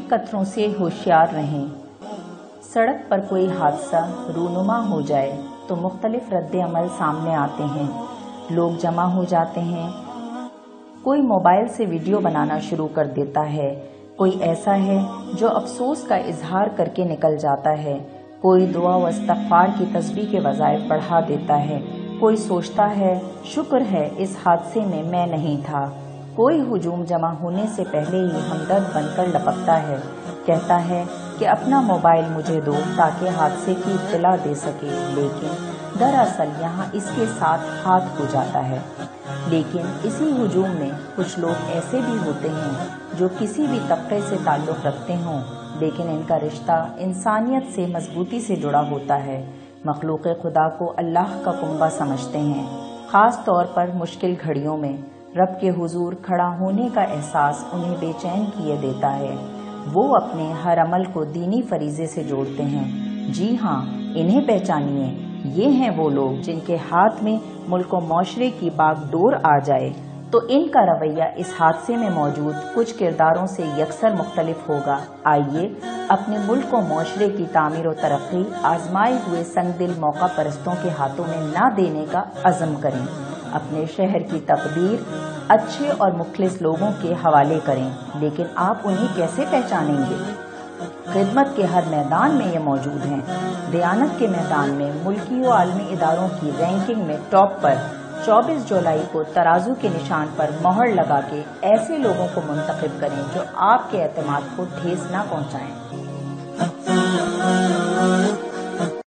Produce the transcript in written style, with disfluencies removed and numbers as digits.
एक कतरों से होशियार रहें। सड़क पर कोई हादसा रूनुमा हो जाए तो मुख्तलिफ रद्द अमल सामने आते हैं। लोग जमा हो जाते हैं। कोई मोबाइल से वीडियो बनाना शुरू कर देता है, कोई ऐसा है जो अफसोस का इजहार करके निकल जाता है, कोई दुआ व इस्तग़फ़ार की तस्बीह के वज़ाइफ बढ़ा देता है, कोई सोचता है शुक्र है इस हादसे में मैं नहीं था, कोई हुजूम जमा होने से पहले ही हमदर्द बनकर लपकता है, कहता है कि अपना मोबाइल मुझे दो ताकि हादसे की इत्तला दे सके, लेकिन दरअसल यहाँ इसके साथ हाथ हो जाता है। लेकिन इसी हुजूम में कुछ लोग ऐसे भी होते हैं जो किसी भी तबके से ताल्लुक़ रखते हों, लेकिन इनका रिश्ता इंसानियत से मजबूती से जुड़ा होता है। मखलूक़ खुदा को अल्लाह का कुंबा समझते हैं। ख़ास तौर पर मुश्किल घड़ियों में रब के हुजूर खड़ा होने का एहसास उन्हें बेचैन किए देता है। वो अपने हर अमल को दीनी फरीज़े से जोड़ते हैं। जी हाँ, इन्हें पहचानिए। ये हैं वो लोग जिनके हाथ में मुल्क व मौशरे की बागडोर आ जाए तो इनका रवैया इस हादसे में मौजूद कुछ किरदारों से यकसर मुख्तलिफ होगा। आइए अपने मुल्क व मौशरे की तामीर व तरक्की आजमाए हुए संगदिल मौका परस्तों के हाथों में ना देने का अज़म करें। अपने शहर की तकदीर अच्छे और मुखलिस लोगों के हवाले करें, लेकिन आप उन्हें कैसे पहचानेंगे? खिदमत के हर मैदान में ये मौजूद हैं। दयानत के मैदान में मुल्की व आलमी इदारों की रैंकिंग में टॉप पर 24 जुलाई को तराजू के निशान पर मोहर लगा के ऐसे लोगों को मुंतखब करें जो आपके एतमाद को ठेस न पहुंचाएं।